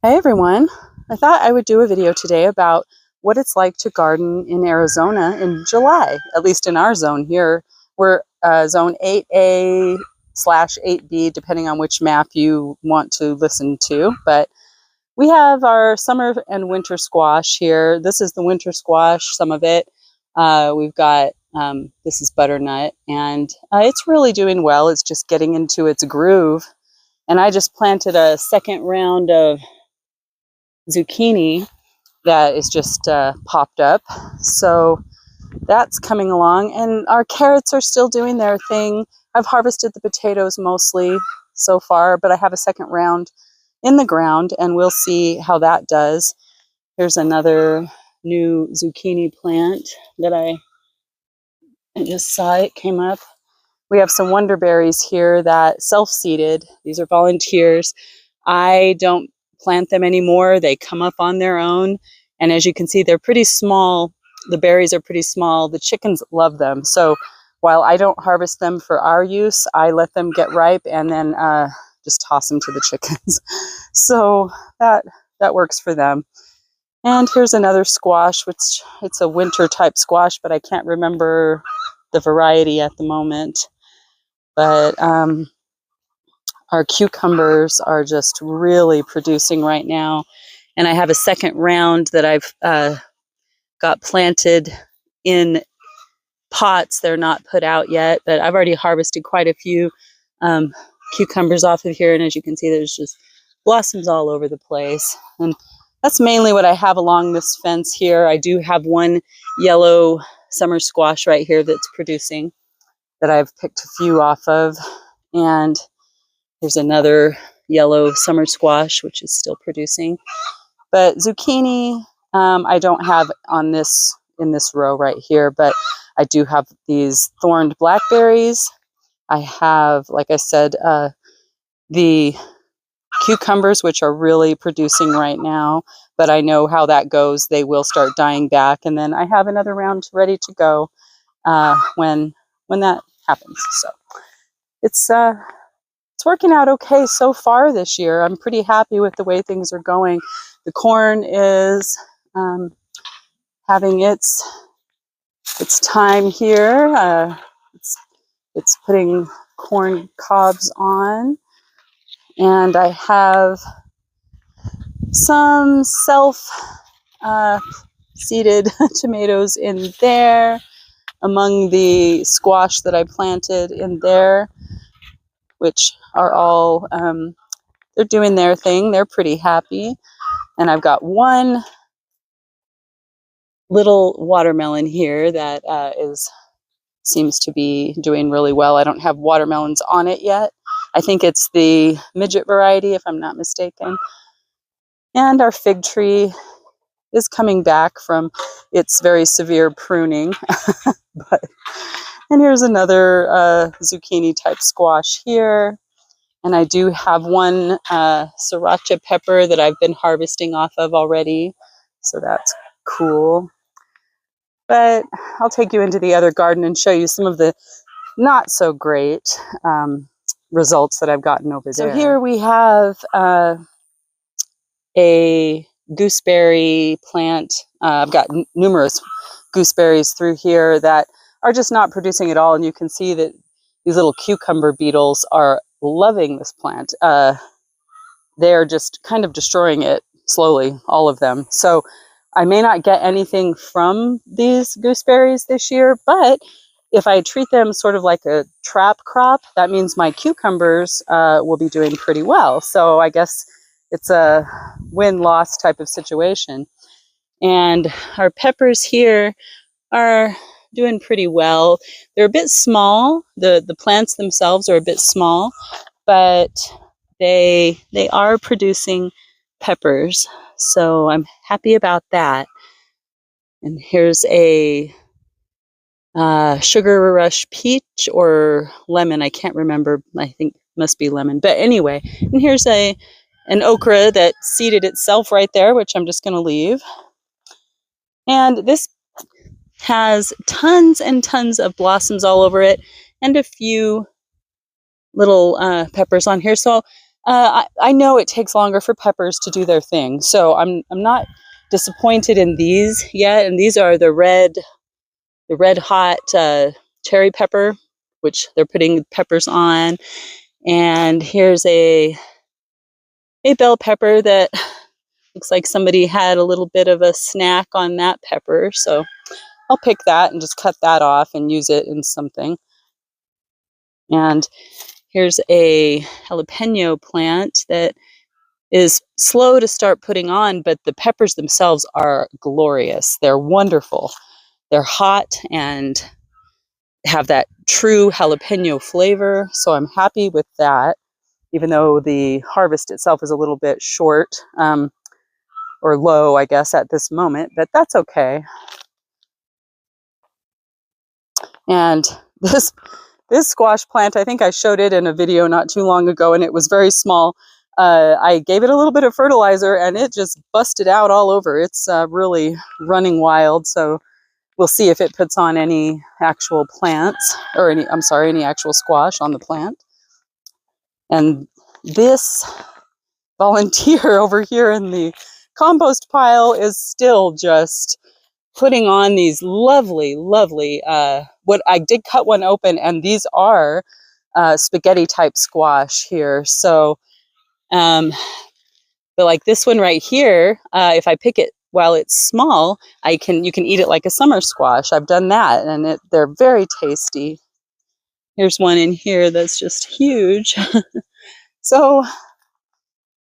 Hey everyone, I thought I would do a video today about what it's like to garden in Arizona in July, at least in our zone here. We're zone 8A slash 8B, depending on which map you want to listen to. But we have our summer and winter squash here. This is the winter squash, some of it. We've got, this is butternut, and it's really doing well. It's just getting into its groove. And I just planted a second round of zucchini that is just popped up. So that's coming along, and our carrots are still doing their thing. I've harvested the potatoes mostly so far, but I have a second round in the ground, and we'll see how that does. Here's another new zucchini plant that I just saw. It came up. We have some wonderberries here that self-seeded. These are volunteers. I don't plant them anymore. They come up on their own. And as you can see, they're pretty small. The berries are pretty small. The chickens love them. So while I don't harvest them for our use, I let them get ripe and then just toss them to the chickens. So that works for them. And here's another squash, which it's a winter type squash, but I can't remember the variety at the moment. But our cucumbers are just really producing right now. And I have a second round that I've got planted in pots. They're not put out yet, but I've already harvested quite a few cucumbers off of here. And as you can see, there's just blossoms all over the place. And that's mainly what I have along this fence here. I do have one yellow summer squash right here that's producing that I've picked a few off of. And there's another yellow summer squash, which is still producing. But zucchini, I don't have on this in this row right here, but I do have these thorned blackberries. I have, like I said, the cucumbers, which are really producing right now, but I know how that goes. They will start dying back. And then I have another round ready to go when that happens. So it's working out okay so far this year. I'm pretty happy with the way things are going. The corn is having its time here. It's putting corn cobs on, and I have some self-seeded tomatoes in there among the squash that I planted in there, which are all, they're doing their thing. They're pretty happy. And I've got one little watermelon here that seems to be doing really well. I don't have watermelons on it yet. I think it's the midget variety, if I'm not mistaken. And our fig tree is coming back from its very severe pruning. And here's another zucchini type squash here. And I do have one sriracha pepper that I've been harvesting off of already. So that's cool. But I'll take you into the other garden and show you some of the not so great results that I've gotten over there. So here we have a gooseberry plant. I've got numerous gooseberries through here that are just not producing at all. And you can see that these little cucumber beetles are loving this plant. They're just kind of destroying it slowly, all of them. So I may not get anything from these gooseberries this year, but if I treat them sort of like a trap crop, that means my cucumbers will be doing pretty well. So I guess it's a win-loss type of situation. And our peppers here are doing pretty well. They're a bit small. The plants themselves are a bit small, but they are producing peppers. So I'm happy about that. And here's a sugar rush peach or lemon. I can't remember. I think it must be lemon. But anyway, and here's an okra that seeded itself right there, which I'm just going to leave. And this has tons and tons of blossoms all over it and a few little peppers on here. So I know it takes longer for peppers to do their thing, so I'm not disappointed in these yet. And these are the red hot cherry pepper, which they're putting peppers on. And here's a bell pepper that looks like somebody had a little bit of a snack on that pepper. So I'll pick that and just cut that off and use it in something. And here's a jalapeno plant that is slow to start putting on, but the peppers themselves are glorious. They're wonderful. They're hot and have that true jalapeno flavor. So I'm happy with that, even though the harvest itself is a little bit short or low, I guess, at this moment, but that's okay. And this squash plant, I think I showed it in a video not too long ago, and it was very small. I gave it a little bit of fertilizer and it just busted out all over. It's really running wild. So we'll see if it puts on any actual plants or any actual squash on the plant. And this volunteer over here in the compost pile is still just putting on these lovely, what I did cut one open, and these are spaghetti type squash here. So, but like this one right here, if I pick it while it's small, you can eat it like a summer squash. I've done that, and they're very tasty. Here's one in here that's just huge. So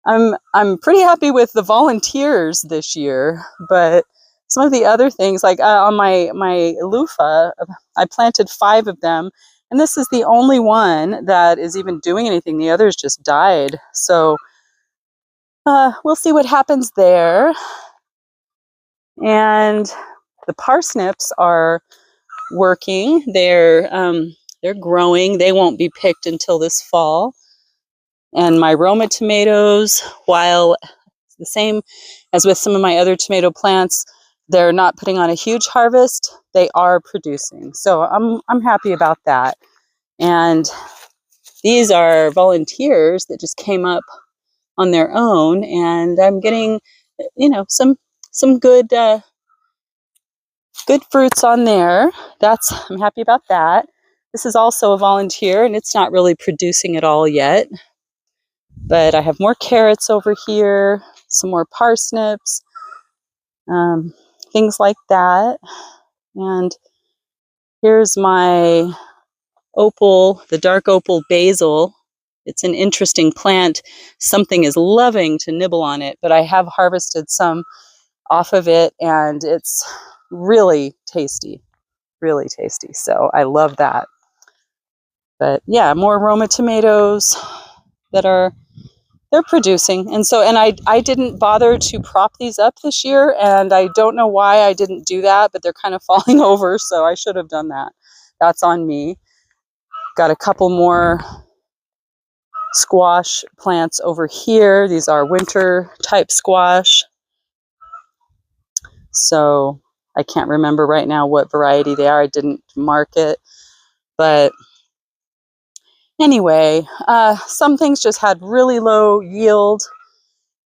I'm pretty happy with the volunteers this year, but some of the other things, like on my loofah, I planted 5 of them, and this is the only one that is even doing anything. The others just died. So we'll see what happens there. And the parsnips are working. They're growing. They won't be picked until this fall. And my Roma tomatoes, while the same as with some of my other tomato plants, they're not putting on a huge harvest. They are producing. So I'm happy about that. And these are volunteers that just came up on their own, and I'm getting, some good fruits on there. I'm happy about that. This is also a volunteer, and it's not really producing at all yet. But I have more carrots over here, some more parsnips, things like that. And here's my the dark opal basil. It's an interesting plant. Something is loving to nibble on it, but I have harvested some off of it, and it's really tasty, really tasty. So I love that. But yeah, more Roma tomatoes that they're producing. And I didn't bother to prop these up this year, and I don't know why I didn't do that, but they're kind of falling over, so I should have done that. That's on me. Got a couple more squash plants over here. These are winter type squash. So I can't remember right now what variety they are. I didn't mark it. But anyway, some things just had really low yield,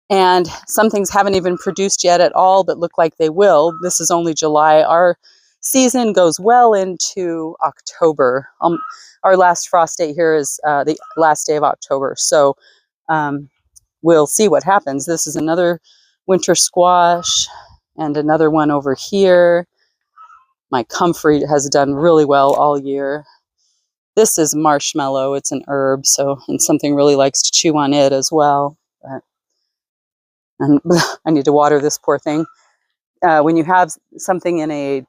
and some things haven't even produced yet at all, but look like they will. This is only July. Our season goes well into October. Our last frost date here is the last day of October. So we'll see what happens. This is another winter squash and another one over here. My comfrey has done really well all year. This is marshmallow. It's an herb, and something really likes to chew on it as well. And I need to water this poor thing. When you have something in a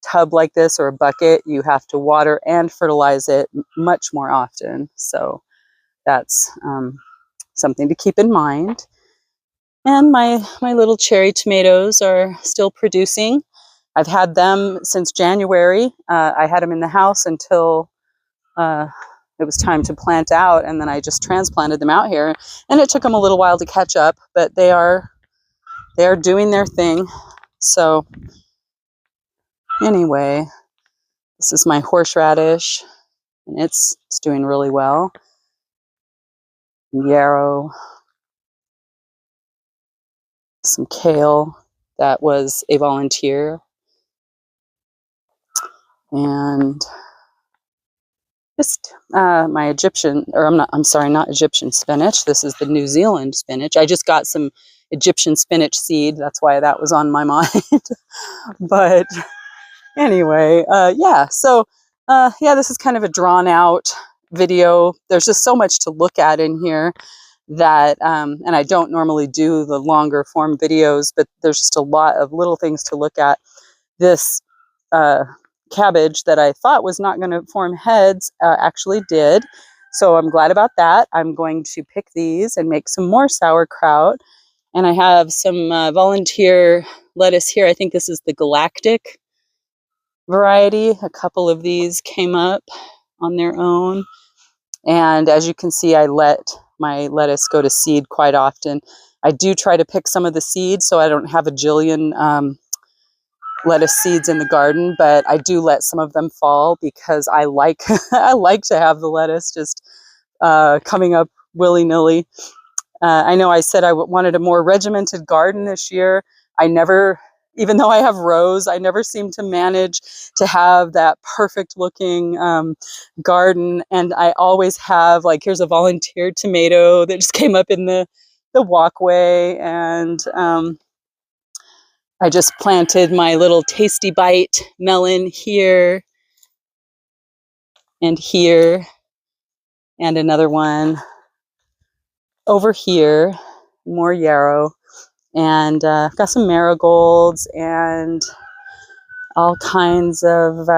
tub like this or a bucket, you have to water and fertilize it much more often. So that's something to keep in mind. And my little cherry tomatoes are still producing. I've had them since January. I had them in the house until it was time to plant out, and then I just transplanted them out here. And it took them a little while to catch up, but they are doing their thing. So anyway, this is my horseradish, and it's doing really well. yarrow, some kale. That was a volunteer. And just my Egyptian, or I'm sorry, not Egyptian spinach. This is the New Zealand spinach. I just got some Egyptian spinach seed. That's why that was on my mind. But anyway, yeah. So yeah, this is kind of a drawn out video. There's just so much to look at in here that, and I don't normally do the longer form videos, but there's just a lot of little things to look at. This cabbage that I thought was not going to form heads actually did. So I'm glad about that. I'm going to pick these and make some more sauerkraut. And I have some volunteer lettuce here. I think this is the Galactic variety. A couple of these came up on their own. And as you can see, I let my lettuce go to seed quite often. I do try to pick some of the seeds so I don't have a jillion lettuce seeds in the garden, but I do let some of them fall because I like I like to have the lettuce just coming up willy-nilly. I know I said I wanted a more regimented garden this year. I never, even though I have rows, I never seem to manage to have that perfect looking garden. And I always have, like, here's a volunteer tomato that just came up in the walkway. And I just planted my little Tasty Bite melon here and here, and another one over here, more yarrow. And got some marigolds and all kinds of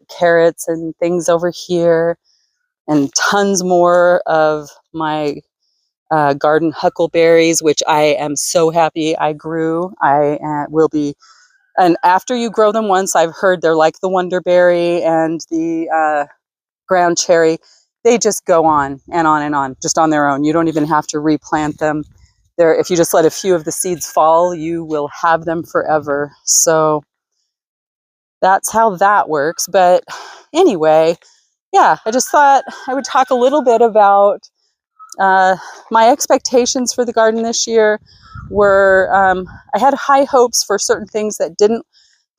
carrots and things over here, and tons more of my garden huckleberries, which I am so happy I grew. I will be, and after you grow them once, I've heard they're like the Wonderberry and the ground cherry. They just go on and on and on, just on their own. You don't even have to replant them. If you just let a few of the seeds fall, you will have them forever. So that's how that works. But anyway, yeah, I just thought I would talk a little bit about my expectations for the garden this year. Were I had high hopes for certain things that didn't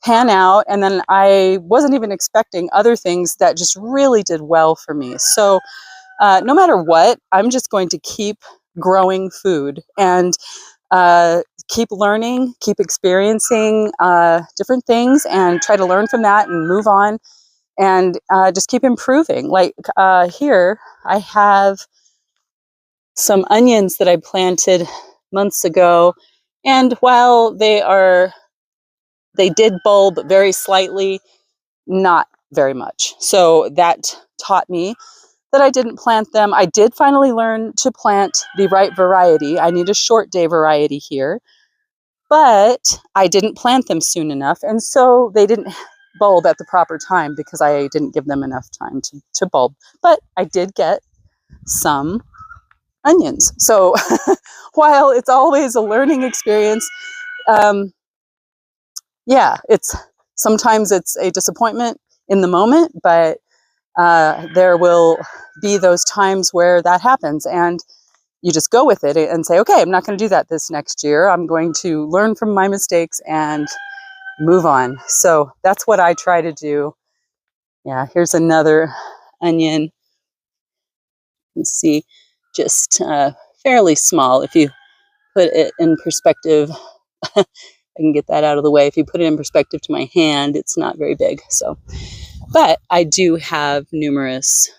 pan out, and then I wasn't even expecting other things that just really did well for me. So no matter what, I'm just going to keep growing food and keep learning, keep experiencing different things, and try to learn from that and move on, and just keep improving. Like here, I have some onions that I planted months ago, and while they did bulb very slightly, not very much. So that taught me that I didn't plant them. I did finally learn to plant the right variety. I need a short day variety here, but I didn't plant them soon enough. And so they didn't bulb at the proper time because I didn't give them enough time to bulb. But I did get some onions. So while it's always a learning experience, yeah, sometimes it's a disappointment in the moment, but there will be those times where that happens, and you just go with it and say, okay, I'm not going to do that this next year. I'm going to learn from my mistakes and move on. So that's what I try to do. Yeah, here's another onion. You see, just fairly small. If you put it in perspective, I can get that out of the way. If you put it in perspective to my hand, it's not very big. So, but I do have numerous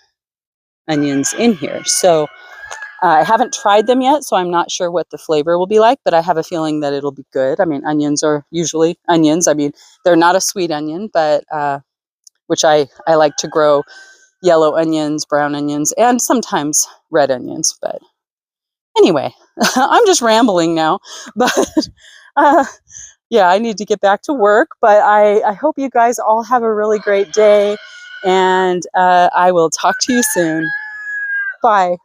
onions in here. So I haven't tried them yet, so I'm not sure what the flavor will be like, but I have a feeling that it'll be good. I mean, onions are usually onions. I mean, they're not a sweet onion, but which I like to grow yellow onions, brown onions, and sometimes red onions. But anyway, I'm just rambling now. But yeah, I need to get back to work. But I hope you guys all have a really great day, and I will talk to you soon. Bye.